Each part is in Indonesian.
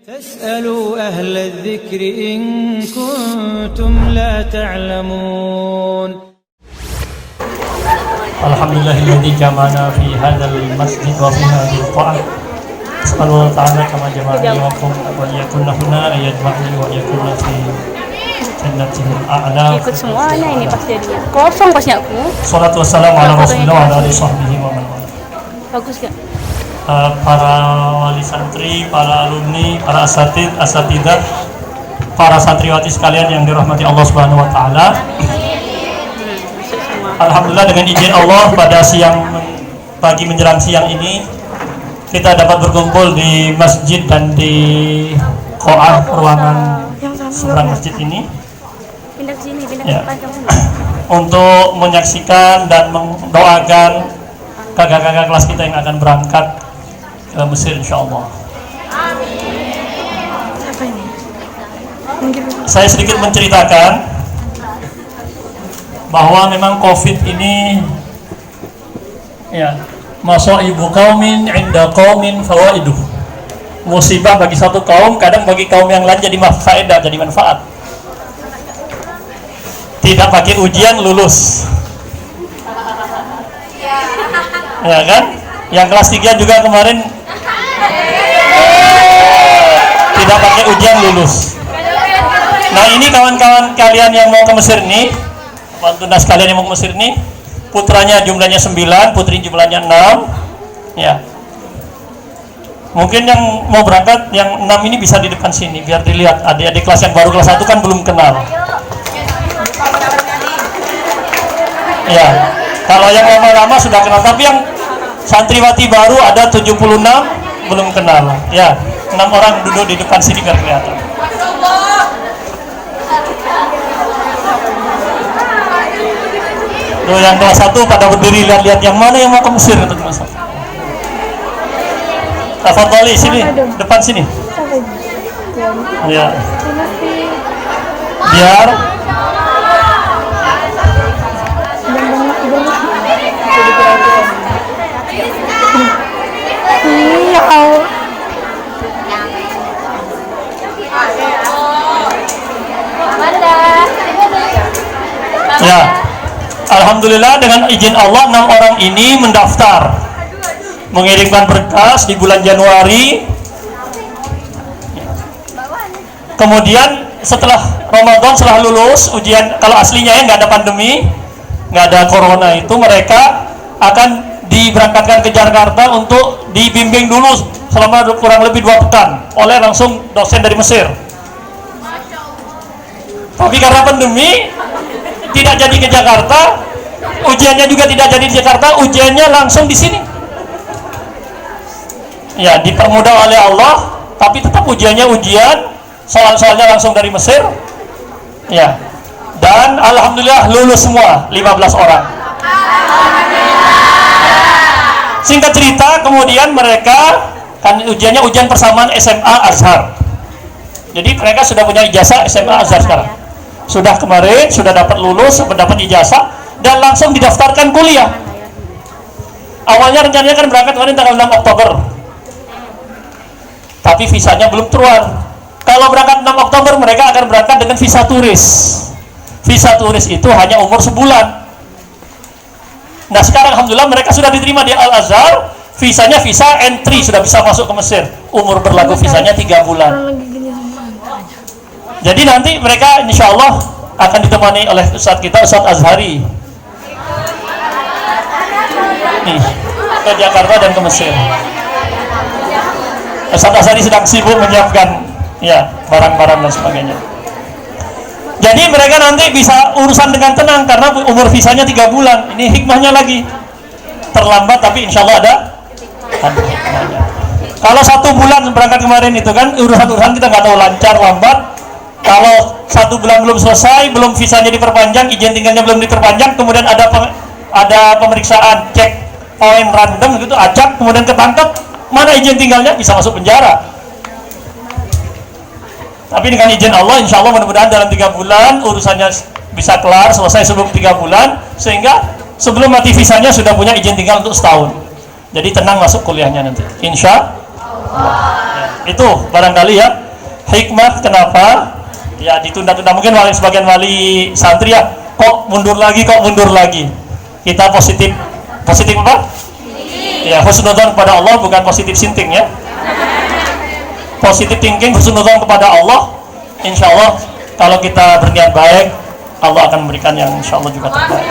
فاسألوا أهل الذكر إن كنتم لا تعلمون. الحمد لله الذي جمعنا في هذا المسجد وفي هذه القاعة. أسأل الله تعالى كما جمعني وإياكم هنا أن يجمعني وإياكم في جنته الأعلى. Ikut semuanya ini pasti dia. Kosong pasnya aku. Salatu wassalamu ala Rasulillah wa ala alihi sahbihi wa man wala. Bagus gak? Para wali santri, para alumni, para asatidah, para santriwati sekalian yang dirahmati Allah Subhanahu wa taala. Alhamdulillah dengan izin Allah pada pagi menjelang siang ini kita dapat berkumpul di masjid dan di qo'ah ruangan seberang masjid ini. Pindah ke sini, pindah Ya. ke depan. Untuk menyaksikan dan mendoakan kakak-kakak kelas kita yang akan berangkat ke Mesir insyaallah. Apa ini? Saya sedikit menceritakan bahwa memang COVID ini ya, masaibu qaumin 'inda qaumin fawaiduh. Musibah bagi satu kaum, kadang bagi kaum yang lain jadi faedah, jadi manfaat. Tidak pakai ujian lulus. Ya kan? Yang kelas 3 juga kemarin tidak pakai ujian lulus. Nah, ini kawan-kawan kalian yang mau ke Mesir nih, tunas kalian yang mau ke Mesir nih, putranya jumlahnya 9, putri jumlahnya 6. Ya. Mungkin yang mau berangkat yang 6 ini bisa di depan sini biar dilihat adik-adik kelas yang baru kelas 1 kan belum kenal. Ya. Kalau yang lama-lama sudah kenal, tapi yang santriwati baru ada 76 belum kenal. Ya, 6 orang duduk di depan sini biar kelihatan. Tuh yang kelas 1 pada berdiri lihat-lihat yang mana yang mau ke Mesir kata kelas 1. Tafadhali sini, depan sini. Ya. Biar ya, alhamdulillah dengan izin Allah 6 orang ini mendaftar, mengirimkan berkas di bulan Januari. Kemudian setelah Ramadan, setelah lulus ujian, kalau aslinya ya nggak ada pandemi, nggak ada corona, itu mereka akan diberangkatkan ke Jakarta untuk dibimbing dulu selama kurang lebih 2 pekan oleh langsung dosen dari Mesir. Tapi karena pandemi tidak jadi ke Jakarta, ujiannya juga tidak jadi di Jakarta, ujiannya langsung di sini. Ya, dipermudah oleh Allah, tapi tetap ujiannya ujian, soal-soalnya langsung dari Mesir. Ya. Dan alhamdulillah lulus semua 15 orang. Singkat cerita, kemudian mereka kan ujiannya ujian persamaan SMA Azhar. Jadi mereka sudah punya ijazah SMA Azhar sekarang. Sudah kemarin, sudah dapat lulus, dapat ijazah, dan langsung didaftarkan kuliah. Awalnya rencananya kan berangkat kemarin tanggal 6 Oktober. Tapi visanya belum keluar. Kalau berangkat 6 Oktober, mereka akan berangkat dengan visa turis. Visa turis itu hanya umur sebulan. Nah, sekarang alhamdulillah mereka sudah diterima di Al-Azhar, visanya visa entry, sudah bisa masuk ke Mesir. Umur berlaku visanya 3 bulan. Jadi nanti mereka insya Allah akan ditemani oleh Ustadz kita, Ustadz Azhari nih, ke Jakarta dan ke Mesir. Ustadz Azhari sedang sibuk menyiapkan ya barang-barang dan sebagainya. Jadi mereka nanti bisa urusan dengan tenang karena umur visanya 3 bulan. Ini hikmahnya lagi, terlambat tapi insya Allah ada hikmahnya. Kalau 1 bulan berangkat kemarin itu kan urusan-urusan kita nggak tahu lancar lambat. Kalau 1 bulan belum selesai, belum visanya diperpanjang, izin tinggalnya belum diperpanjang, kemudian ada pemeriksaan cek poin random gitu, acak, kemudian ketangkep, mana izin tinggalnya, bisa masuk penjara. Tapi dengan izin Allah, insya Allah mudah-mudahan dalam 3 bulan urusannya bisa kelar, selesai sebelum 3 bulan, sehingga sebelum mati visanya sudah punya izin tinggal untuk setahun. Jadi tenang masuk kuliahnya nanti, insya Allah. Itu barangkali ya hikmah kenapa ya ditunda-tunda. Mungkin sebagian wali santri ya, kok mundur lagi. Kita positif apa? Ya, husnudzon kepada Allah, bukan positif sinting ya. Positif thinking, husnudzon kepada Allah. Insya Allah kalau kita berniat baik, Allah akan memberikan yang insya Allah juga terbaik.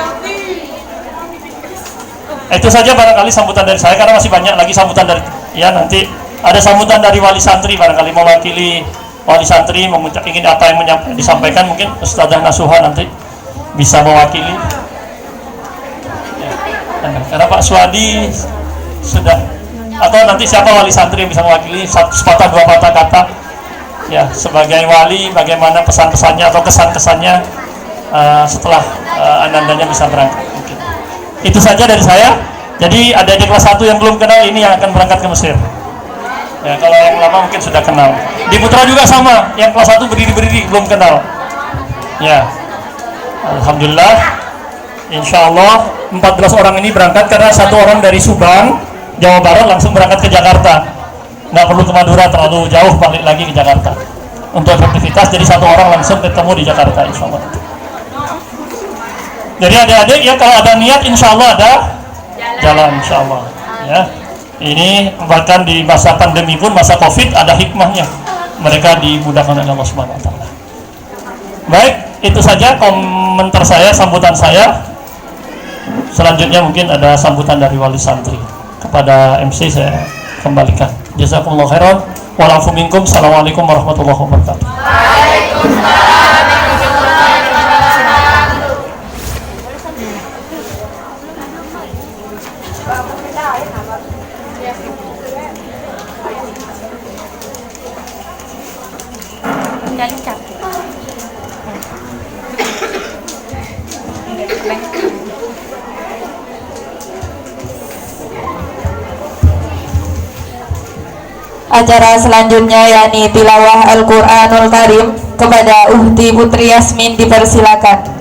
Itu saja barangkali sambutan dari saya, karena masih banyak lagi sambutan dari ya, nanti ada sambutan dari wali santri barangkali mewakili wali santri ingin apa yang disampaikan, mungkin Ustazah Nasuha nanti bisa mewakili ya, karena Pak Swadi sudah, atau nanti siapa wali santri yang bisa mewakili sepatah dua patah kata ya, sebagai wali bagaimana pesan-pesannya atau kesan-kesannya setelah anandanya bisa berangkat. Mungkin itu saja dari saya. Jadi ada di kelas 1 yang belum kenal, ini yang akan berangkat ke Mesir ya. Kalau yang lama mungkin sudah kenal. Di Putra juga sama, yang kelas 1 berdiri belum kenal ya. Alhamdulillah, insya Allah 14 orang ini berangkat, karena 1 orang dari Subang, Jawa Barat langsung berangkat ke Jakarta, nggak perlu ke Madura terlalu jauh, balik lagi ke Jakarta untuk aktivitas. Jadi 1 orang langsung ketemu di Jakarta insya Allah. Jadi adik-adik ya, kalau ada niat insya Allah ada jalan insya Allah ya. Ini bahkan di masa pandemi pun, masa Covid, ada hikmahnya, mereka dimudahkan oleh Allah Subhanahu wa taala. Baik, itu saja komentar saya, sambutan saya. Selanjutnya mungkin ada sambutan dari wali santri. Kepada MC saya kembalikan. Jazakumullah khairan. Wa'alafu minkum. Assalamualaikum warahmatullahi wabarakatuh. Acara selanjutnya yakni tilawah Al-Quranul Karim. Kepada Uhti Putri Yasmin dipersilakan.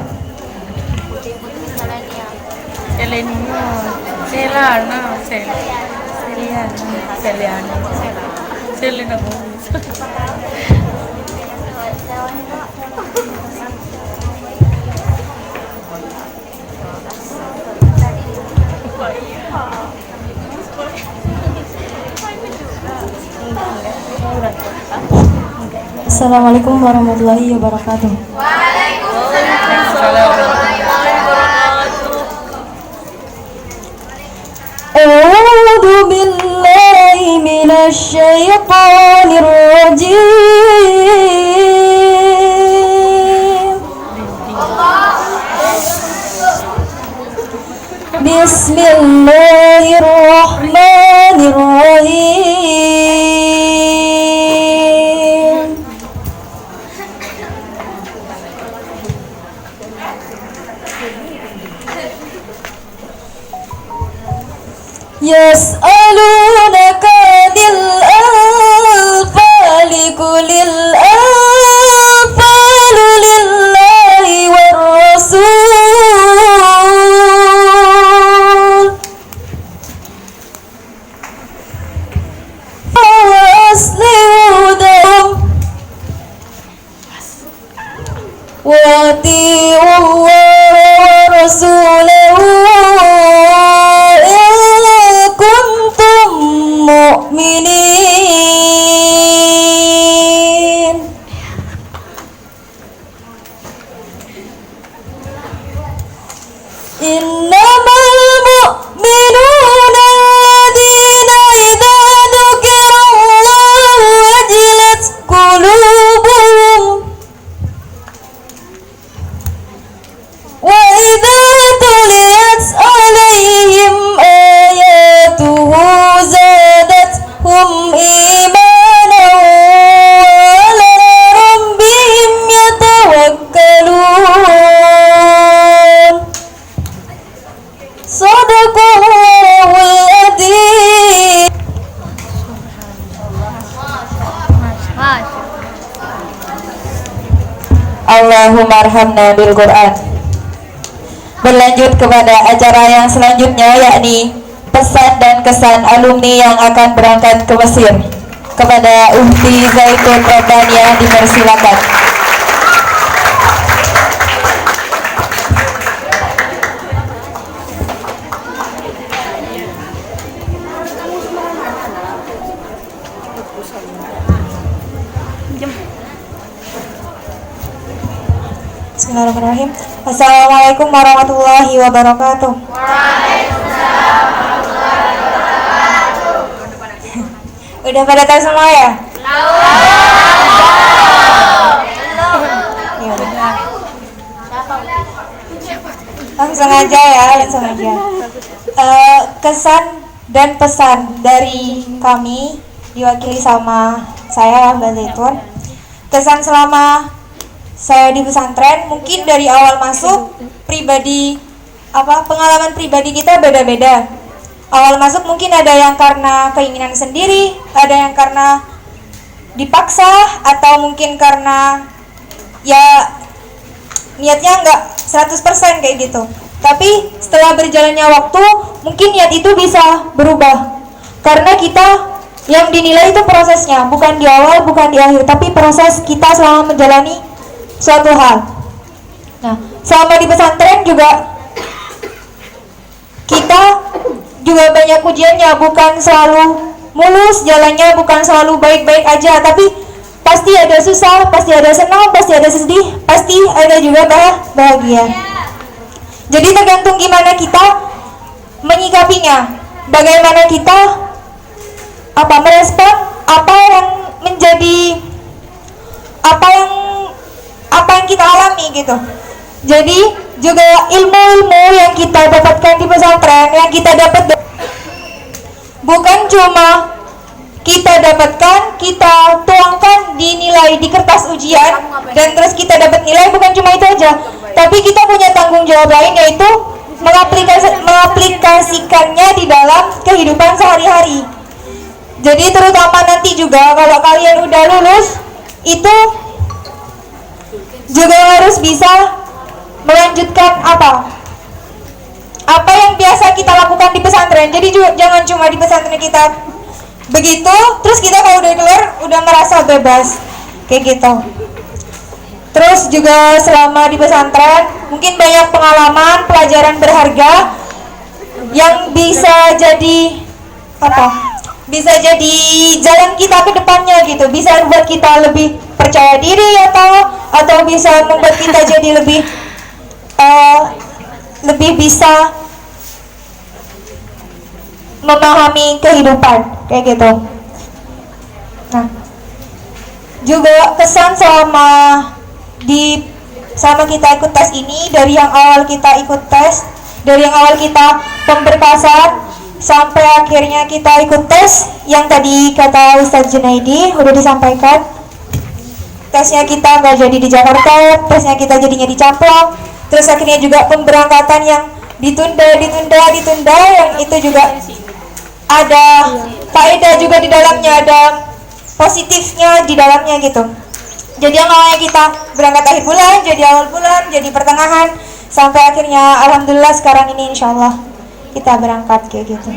Assalamualaikum warahmatullahi wabarakatuh. A'udzu billahi minasy syaithanir rajim. Bismillahirrahmanirrahim. Yas'alunaka anil anfali qulil anfalu lillahi war rasul wa aslihu dahum wa ati'u Allah wa rasulahu mu'minin. Innamal mu'minuna alladzina idza dzukirallahu wajilat qulubuhum wa idza tuliyat alaihim ayatuhu zadatuhum imanan wa ala rabbihim yatawakkalun. Shadaqallahul adzim. Allahumma arhamna bil Quran. Berlanjut kepada acara yang selanjutnya yakni pesan dan kesan alumni yang akan berangkat ke Mesir. kepada Uhti Zaitun Rabbaniah dipersilakan. Bismillahirrahmanirrahim. Assalamualaikum warahmatullahi wabarakatuh. Udah pada tahu semua ya? Ya udah. Langsung aja ya, langsung aja. Kesan dan pesan dari kami diwakili sama saya Mbak Zaitun. Kesan selama saya di pesantren, mungkin dari awal masuk pengalaman pribadi kita beda-beda. Awal masuk mungkin ada yang karena keinginan sendiri, ada yang karena dipaksa, atau mungkin karena ya niatnya nggak 100% kayak gitu. Tapi setelah berjalannya waktu, mungkin niat itu bisa berubah. Karena kita yang dinilai itu prosesnya, bukan di awal, bukan di akhir, tapi proses kita selama menjalani suatu hal. Nah, selama di pesantren juga kita juga banyak ujiannya, bukan selalu mulus jalannya, bukan selalu baik-baik aja, tapi pasti ada susah, pasti ada senang, pasti ada sedih, pasti ada juga bahagia. Jadi tergantung gimana kita menyikapinya, bagaimana kita merespon apa yang menjadi apa yang kita alami gitu. Jadi juga ilmu-ilmu yang kita dapatkan di pesantren, yang kita dapat bukan cuma kita dapatkan, kita tuangkan di nilai di kertas ujian dan terus kita dapat nilai, bukan cuma itu aja. Tapi kita punya tanggung jawab lain, yaitu mengaplikasikannya di dalam kehidupan sehari-hari. Jadi terutama nanti juga kalau kalian udah lulus, itu juga harus bisa melanjutkan apa yang biasa kita lakukan di pesantren. Jadi jangan cuma di pesantren kita begitu, terus kita kalau udah keluar udah merasa bebas kayak gitu. Terus juga selama di pesantren mungkin banyak pengalaman, pelajaran berharga yang bisa jadi bisa jadi jalan kita ke depannya gitu, bisa buat kita lebih percaya diri atau bisa membuat kita jadi lebih bisa memahami kehidupan kayak gitu. Nah, juga kesan selama kita ikut tes ini, dari yang awal kita ikut tes, dari yang awal kita pemberkasan sampai akhirnya kita ikut tes yang tadi kata Ustadz Junaidi udah disampaikan. Tesnya kita nggak jadi di Jakarta, tesnya kita jadinya di Camplong. Terus akhirnya juga pemberangkatan yang ditunda, yang itu juga ada faedah juga di dalamnya, ada positifnya di dalamnya gitu. Jadi yang awalnya kita berangkat akhir bulan, jadi awal bulan, jadi pertengahan, sampai akhirnya alhamdulillah sekarang ini insyaallah kita berangkat kayak gitu.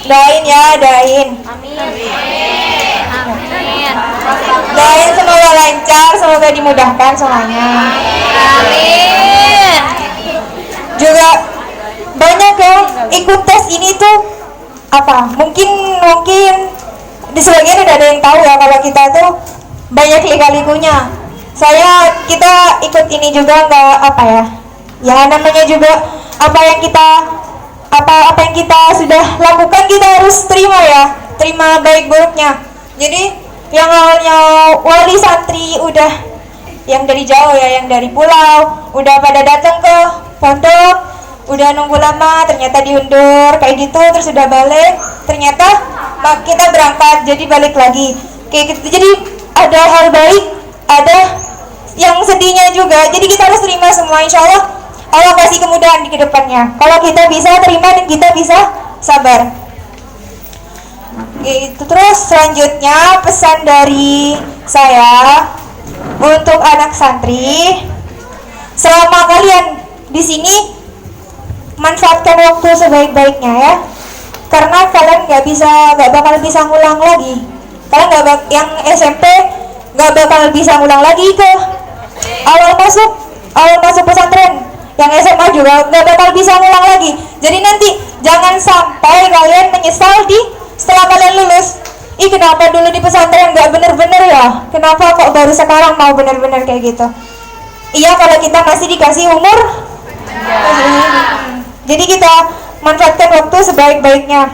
Doain ya, doain. Doain semoga lancar, semoga dimudahkan semuanya. Amin. Juga banyak yang ikut tes ini tuh mungkin di sebagian udah ada yang tahu ya kalau kita tuh banyak lika-likunya. Kita ikut ini juga nggak ya namanya juga apa yang kita sudah lakukan kita harus terima baik buruknya. Jadi yang awalnya wali santri udah yang dari jauh ya, yang dari pulau udah pada datang ke pondok, udah nunggu lama, ternyata diundur kayak gitu, terus udah balik, ternyata kita berangkat jadi balik lagi kayak gitu. Jadi ada hal baik, ada yang sedihnya juga. Jadi kita harus terima semua, insya Allah kasih kemudahan di kedepannya. Kalau kita bisa terima dan kita bisa sabar. Gitu. Terus selanjutnya pesan dari saya untuk anak santri, selama kalian di sini manfaatkan waktu sebaik-baiknya ya. karena kalian nggak bakal bisa ngulang lagi. Kalian yang SMP nggak bakal bisa ngulang lagi ke awal masuk pesantren. Yang SMA juga nggak bakal bisa ngulang lagi. Jadi nanti jangan sampai kalian menyesal setelah kalian lulus. Ih, kenapa dulu di pesantren nggak bener-bener ya? Kenapa kok baru sekarang mau bener-bener kayak gitu? Iya, kalau kita masih dikasih umur. Jadi kita manfaatkan waktu sebaik-baiknya.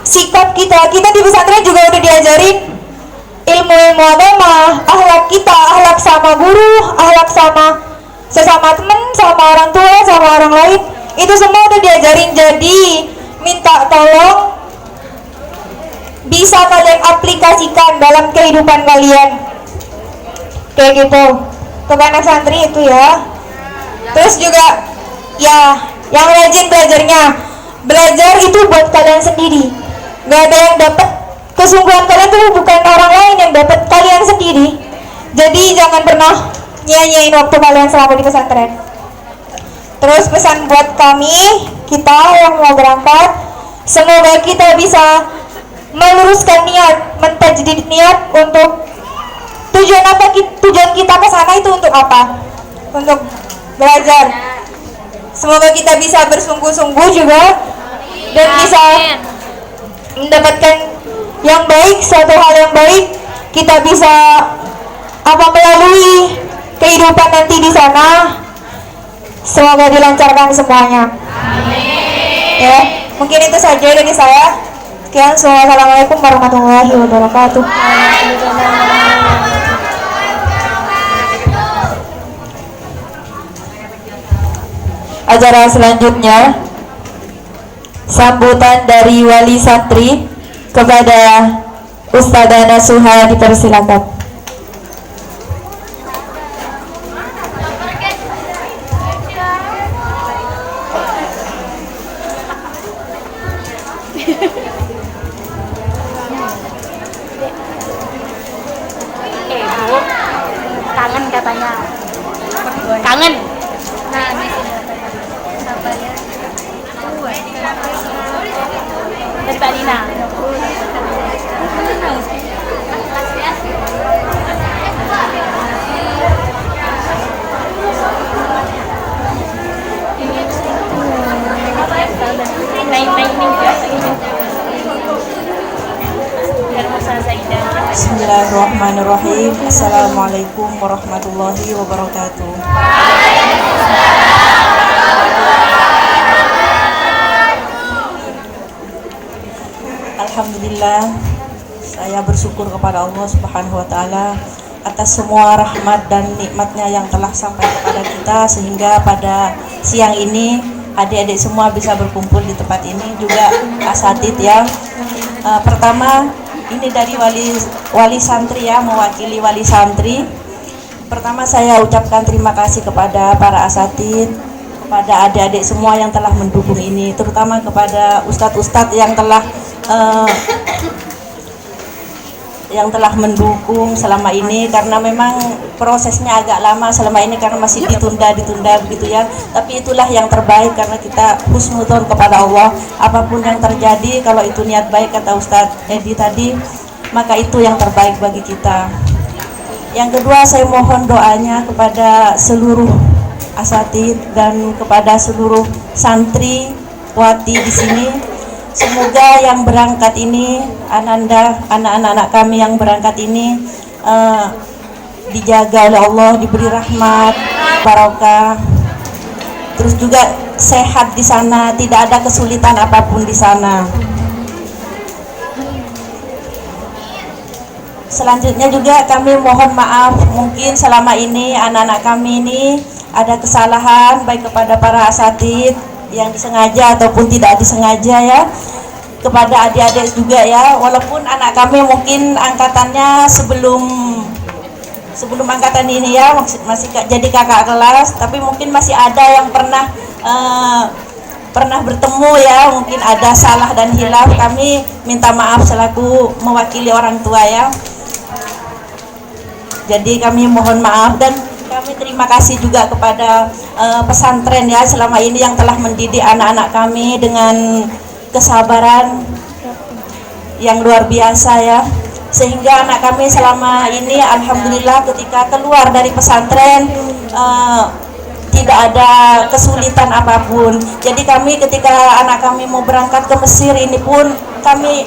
Sikap kita di pesantren juga udah diajarin ilmu agama, akhlak sama guru, akhlak sama sesama teman, sama orang tua, sama orang lain, itu semua udah diajarin. Jadi minta tolong bisa kalian aplikasikan dalam kehidupan kalian kayak gitu. Untuk anak santri itu ya. Terus juga ya, yang rajin belajar itu buat kalian sendiri. Gak ada yang dapat kesungguhan kalian tuh, bukan orang lain yang dapat, kalian sendiri. Jadi jangan pernah nyanyain waktu kalian selama di pesantren. Terus pesan buat kita yang mau berangkat, semoga kita bisa meluruskan niat, mentajdid niat untuk tujuan kita ke sana itu untuk apa? Untuk belajar. Semoga kita bisa bersungguh-sungguh juga dan bisa mendapatkan yang baik, suatu hal yang baik. Kita bisa melalui kehidupan nanti di sana. Semoga dilancarkan semuanya. Amin. Ya, mungkin itu saja dari saya. Sekian, wassalamualaikum warahmatullahi wabarakatuh. Acara selanjutnya sambutan dari wali santri kepada Ustadzah Nasuha, dipersilakan. Bu, kangen katanya. Kangen. Nah, di sini. Sabar ya. Dari Mbak Nina. Bismillahirrahmanirrahim. Assalamualaikum warahmatullahi wabarakatuh. Alhamdulillah, saya bersyukur kepada Allah Subhanahu wa Ta'ala atas semua rahmat dan nikmatnya yang telah sampai kepada kita, sehingga pada siang ini adik-adik semua bisa berkumpul di tempat ini. Juga asatid yang pertama ini dari wali santri ya, mewakili wali santri. Pertama saya ucapkan terima kasih kepada para asatid, kepada adik-adik semua yang telah mendukung ini, terutama kepada ustadz-ustadz yang telah mendukung selama ini, karena memang prosesnya agak lama selama ini karena masih ditunda begitu ya. Tapi itulah yang terbaik karena kita husnudzon kepada Allah. Apapun yang terjadi, kalau itu niat baik kata Ustadz Edi tadi, maka itu yang terbaik bagi kita. Yang kedua, saya mohon doanya kepada seluruh asatid dan kepada seluruh santri wati di sini. Semoga yang berangkat ini, anak-anak kami yang berangkat ini dijaga oleh Allah, diberi rahmat, barokah, terus juga sehat di sana, tidak ada kesulitan apapun di sana. Selanjutnya juga kami mohon maaf, mungkin selama ini anak-anak kami ini ada kesalahan baik kepada para asatid yang disengaja ataupun tidak disengaja ya, kepada adik-adik juga ya, walaupun anak kami mungkin angkatannya sebelum angkatan ini ya masih jadi kakak kelas, tapi mungkin masih ada yang pernah bertemu ya, mungkin ada salah dan hilaf. Kami minta maaf selaku mewakili orang tua ya. Jadi kami mohon maaf dan kami terima kasih juga kepada pesantren ya selama ini yang telah mendidik anak-anak kami dengan kesabaran yang luar biasa ya, sehingga anak kami selama ini alhamdulillah ketika keluar dari pesantren tidak ada kesulitan apapun. Jadi kami ketika anak kami mau berangkat ke Mesir ini pun kami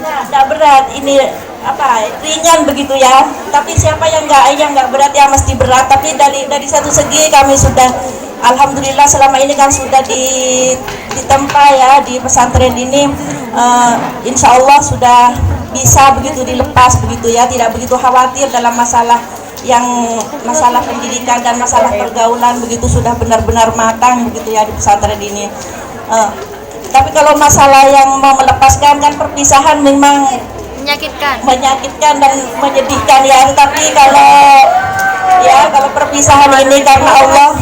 tidak berat, ini ringan begitu ya. Tapi siapa yang nggak berat ya mesti berat. Tapi dari satu segi kami sudah alhamdulillah selama ini kan sudah ditempa ya di pesantren ini, insya Allah sudah bisa begitu dilepas begitu ya, tidak begitu khawatir dalam masalah pendidikan dan masalah pergaulan begitu, sudah benar-benar matang begitu ya di pesantren ini. Tapi kalau masalah yang mau melepaskan kan perpisahan memang menyakitkan dan menyedihkan ya. Tapi kalau perpisahan ini karena Allah,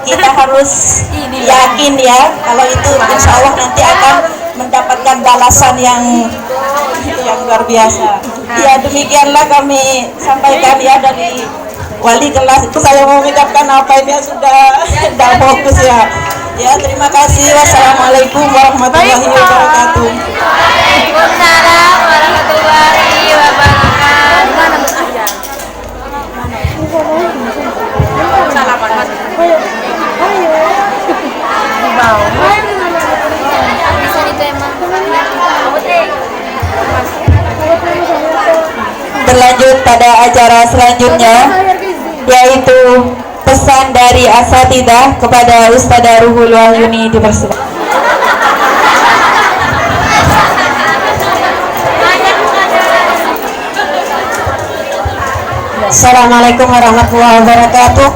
kita harus yakin ya kalau itu insya Allah nanti akan mendapatkan balasan yang luar biasa. Ya demikianlah kami sampaikan ya dari wali kelas. Saya mau mengucapkan apa ini sudah tidak fokus ya. Ya terima kasih. Wassalamualaikum warahmatullahi wabarakatuh. Waalaikumsalam warahmatullahi wabarakatuh. Salaman. Bisa itu emang. Berlanjut pada acara selanjutnya, yaitu pesan dari asatidzah kepada Ustadzah Ruhul Wahyuni dipersilakan. Assalamualaikum warahmatullahi wabarakatuh.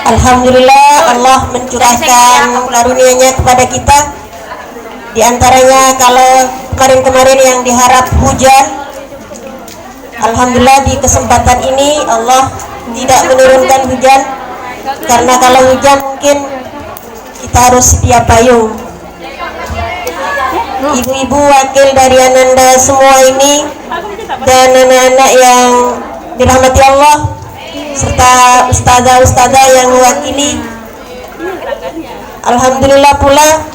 Alhamdulillah Allah mencurahkan karunia-Nya kepada kita. Di antaranya kalau kemarin-kemarin yang diharap hujan, alhamdulillah di kesempatan ini Allah tidak menurunkan hujan, karena kalau hujan mungkin kita harus sedia payung. Ibu-ibu wakil dari Ananda semua ini dan anak-anak yang dirahmati Allah serta ustazah-ustazah yang mewakili, alhamdulillah pula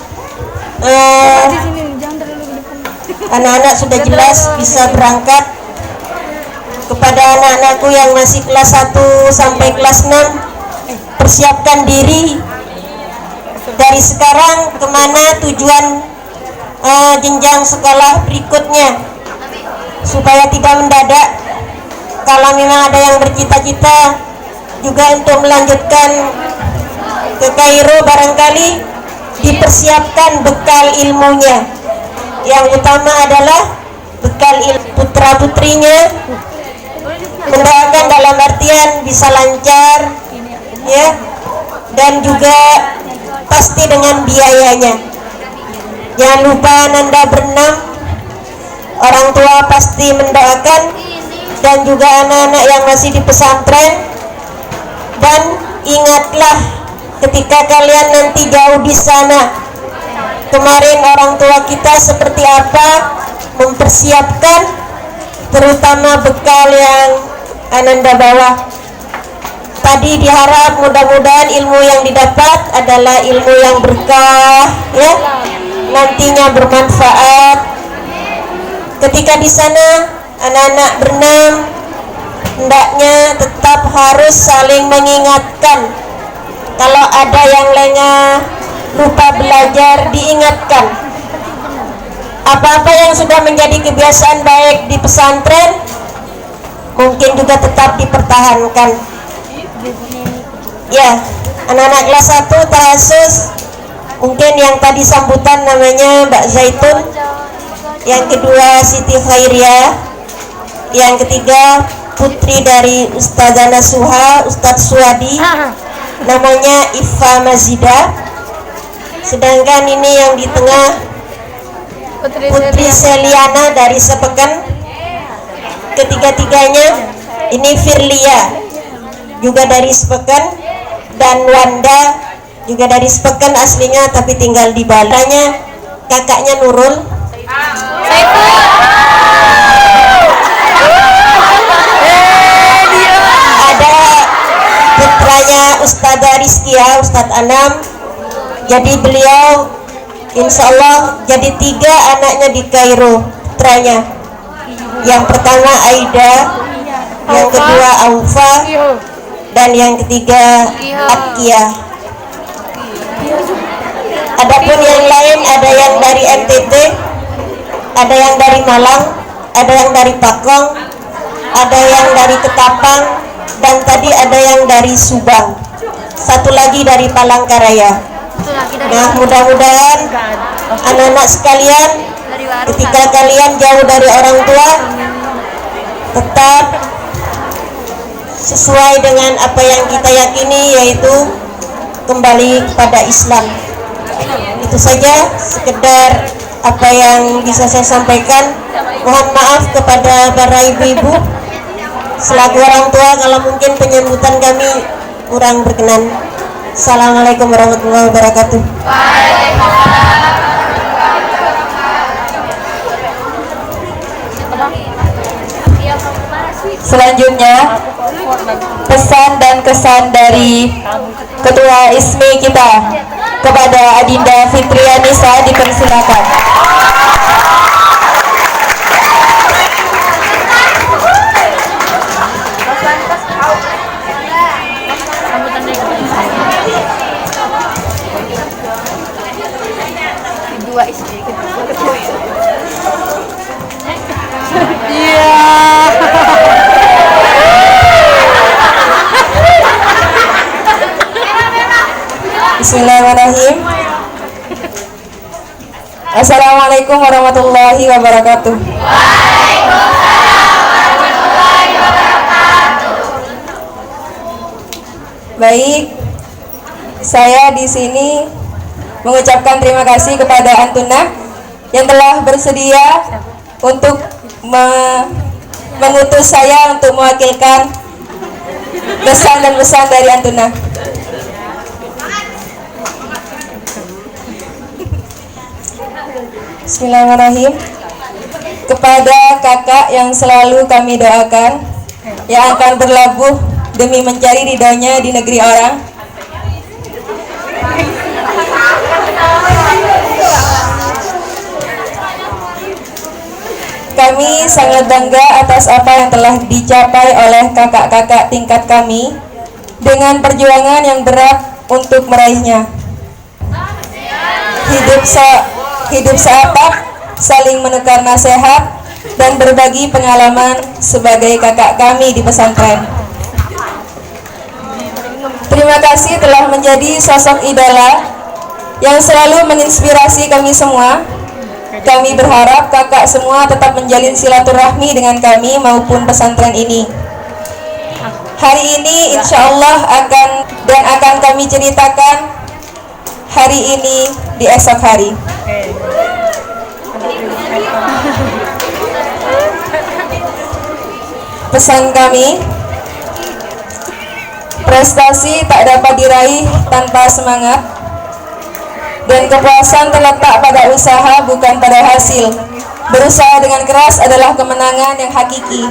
anak-anak sudah jelas bisa berangkat. Kepada anak-anakku yang masih kelas 1 sampai kelas 6, persiapkan diri dari sekarang kemana tujuan jenjang sekolah berikutnya, supaya tidak mendadak. Kalau memang ada yang bercita-cita juga untuk melanjutkan ke Kairo, barangkali dipersiapkan bekal ilmunya. Yang utama adalah bekal putra-putrinya, mendoakan dalam artian bisa lancar ya, dan juga pasti dengan biayanya. Jangan lupa Ananda berenam, orang tua pasti mendoakan, dan juga anak-anak yang masih di pesantren. Dan ingatlah ketika kalian nanti jauh di sana, kemarin orang tua kita seperti apa mempersiapkan, terutama bekal yang Ananda bawa. Tadi diharap mudah-mudahan ilmu yang didapat adalah ilmu yang berkah ya, nantinya bermanfaat. Ketika di sana anak-anak berenam, hendaknya tetap harus saling mengingatkan. Kalau ada yang lengah, lupa belajar, diingatkan. Apa-apa yang sudah menjadi kebiasaan baik di pesantren mungkin juga tetap dipertahankan. Ya, anak-anak kelas 1 tahasus, mungkin yang tadi sambutan namanya Mbak Zaitun, yang kedua Siti Khairiyah, yang ketiga putri dari Ustazah Nasuha, Ustadz Suwadi, namanya Ifa Mazida. Sedangkan ini yang di tengah Putri Seliana dari Sepeken. Ketiga-tiganya ini Firlia juga dari Sepeken, dan Wanda juga dari Sepeken aslinya tapi tinggal di Balanya. Kakaknya Nurul. putranya Ustadzah Rizkia, Ustadz Anam. Jadi beliau insya Allah jadi 3 anaknya di Kairo putranya. Yang pertama Aida, yang kedua Aufa, dan yang ketiga Atkia. Adapun yang lain ada yang dari NTT, ada yang dari Malang, ada yang dari Pakong, ada yang dari Ketapang, dan tadi ada yang dari Subang, satu lagi dari Palangkaraya. Nah, mudah-mudahan anak-anak sekalian, ketika kalian jauh dari orang tua, tetap sesuai dengan apa yang kita yakini, yaitu kembali kepada Islam. Itu saja sekedar apa yang bisa saya sampaikan. Mohon maaf kepada para ibu-ibu selaku orang tua kalau mungkin penyambutan kami kurang berkenan. Assalamualaikum warahmatullahi wabarakatuh. Selanjutnya, pesan dan kesan dari Ketua ISMI kita kepada Adinda Fitrianisa dipersilakan. Bismillahirrahmanirrahim. Assalamualaikum warahmatullahi wabarakatuh. Baik, saya di sini mengucapkan terima kasih kepada Antuna yang telah bersedia untuk mengutus saya untuk mewakilkan kesan dan pesan dari Antuna. Bismillahirrahmanirrahim. Kepada kakak yang selalu kami doakan, yang akan berlabuh demi mencari ridhonya di negeri orang, kami sangat bangga atas apa yang telah dicapai oleh kakak-kakak tingkat kami dengan perjuangan yang berat untuk meraihnya. Hidup seabad, saling menukar nasihat dan berbagi pengalaman sebagai kakak kami di pesantren. Terima kasih telah menjadi sosok idola yang selalu menginspirasi kami semua. Kami berharap kakak semua tetap menjalin silaturahmi dengan kami maupun pesantren ini. Hari ini insya Allah akan kami ceritakan hari ini di esok hari. Pesan kami, prestasi tak dapat diraih tanpa semangat, dan kepuasan terletak pada usaha bukan pada hasil. Berusaha dengan keras adalah kemenangan yang hakiki.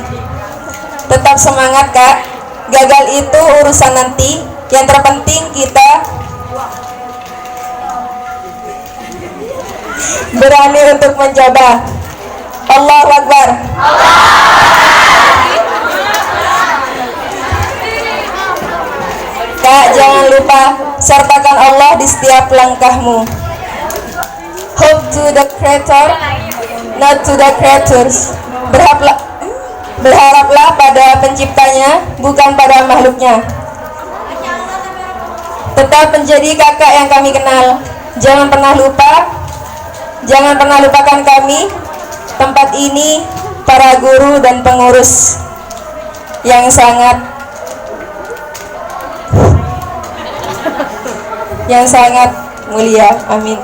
Tetap semangat kak, gagal itu urusan nanti, yang terpenting kita berani untuk mencoba. Allahu Akbar. Kak, jangan lupa sertakan Allah di setiap langkahmu. Hope to the creator, not to the creatures. Berharaplah pada penciptanya, bukan pada makhluknya. Tetap menjadi kakak yang kami kenal. Jangan pernah lupakan kami, tempat ini, para guru dan pengurus yang sangat mulia. Amin.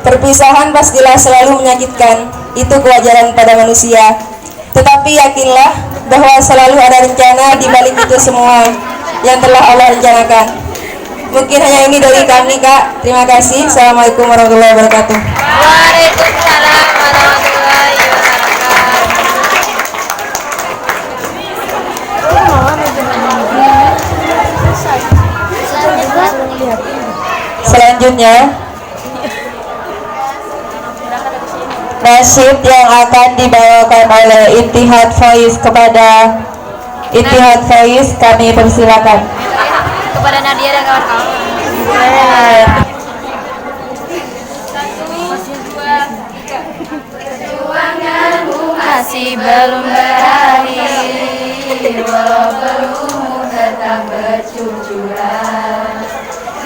Perpisahan pastilah selalu menyakitkan, itu kewajaran pada manusia. Tetapi yakinlah bahwa selalu ada rencana di balik itu semua yang telah Allah rencanakan. Mungkin hanya ini dari kami kak. Terima kasih. Assalamualaikum warahmatullahi wabarakatuh. Waalaikumsalam warahmatullahi wabarakatuh. selanjutnya nasyid yang akan dibawakan oleh Ittihad Faiz. Kepada Ittihad Faiz kami persilakan. Kepada Nadia dan kawan-kawan. Perjuanganmu masih belum berakhir, walau belum tetap bercucuran.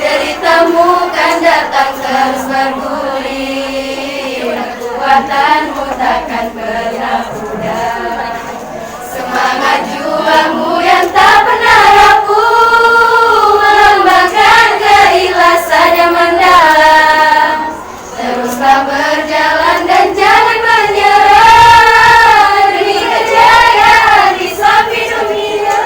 Deritamu kan datang terus bergulir, kekuatanmu takkan pernah pudar. Semangat juangmu yang tak pernah rapuh, melambangkan keikhlasan yang mendalam. Teruslah berjalan dan jangan menyerah, demi kejayaan Islam di dunia.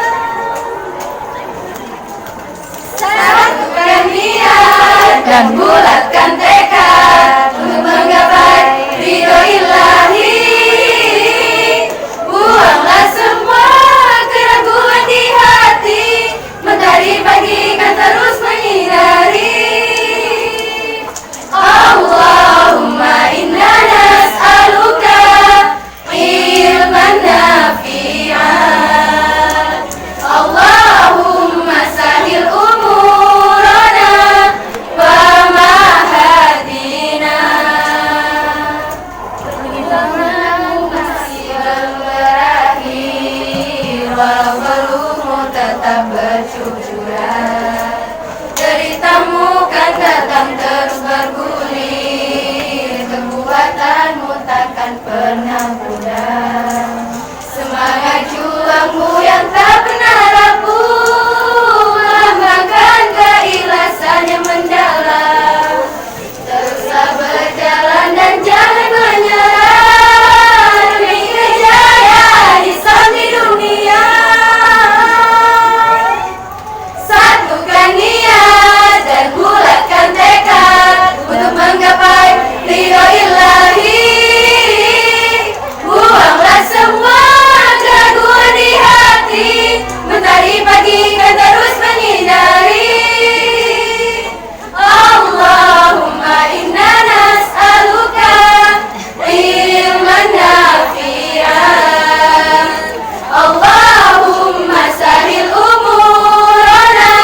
Satukan niat dan bulatkan tekad untuk menggapai ridho ilahi. Buanglah semua keraguan di hati, mentari pagi kan terus menyinari. Allahumma inna nas'aluka ilman nafi'an. Allahumma sahil umurana wa mahadina. Perjuanganmu masih belum berakhir, walau belum tetap bercucuran. Deritamu kan datang terus bergulir, kekuatanmu takkan pernah pudar. Semangat juangmu yang tak pernah rapuh, melambangkan keikhlasan yang mendalam. Teruslah berjalan dan jangan menyerah, demi kejayaan Islam di dunia. Satukan niat dan bulatkan tekad untuk menggapai ridho ilahi. Buanglah semua keraguan di hati, mentari pagi kan terus menyinari. Allahumma inna nas'aluka ilman nafi'an. Allahumma sahil umurana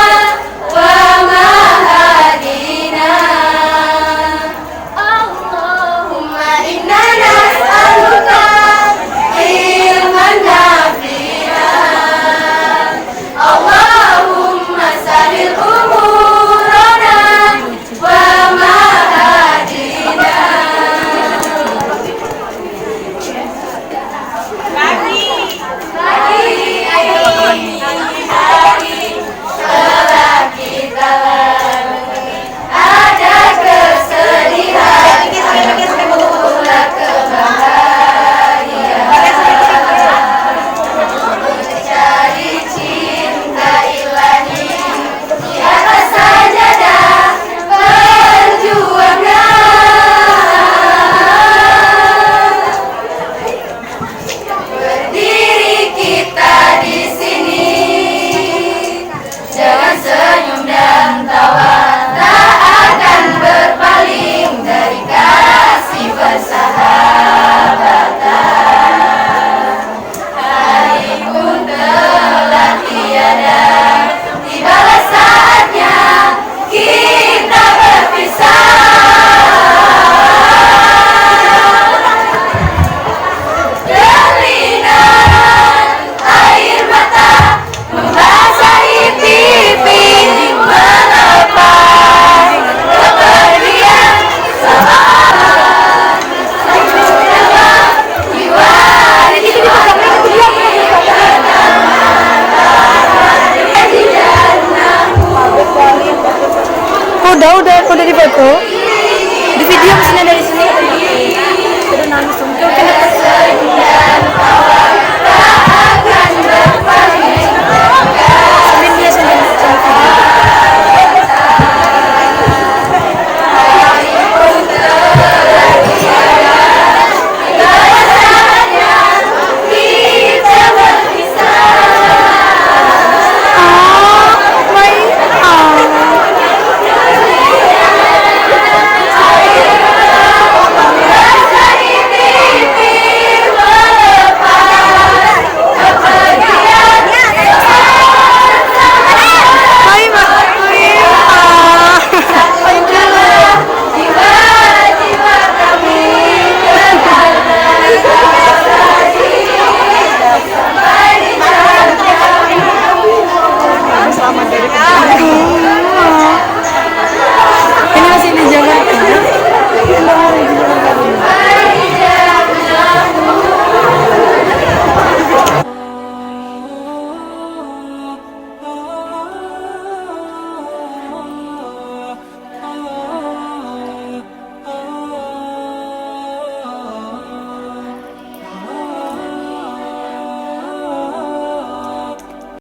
wa mahadina. Allahumma inna nas'aluka ilman nafi'an. Allahumma sahil umurana wa mahadina. Lagi, ayo hari telah kita lalui, ada kesedihan, itulah kebahagiaan. Mencari cinta ilahi di atas sajadah perjuangan. Berdiri kita di sini, jangan senyum dan tawa, tak akan berpaling dari kasih persahabatan. Hari pun telah tiada, tibalah saatnya kita berpisah. Berlinang air mata membasahi pipi, melepas kepergian sahabat. Dalam jiwa di udah di foto, di video mesinnya dari sini. Udah nangis.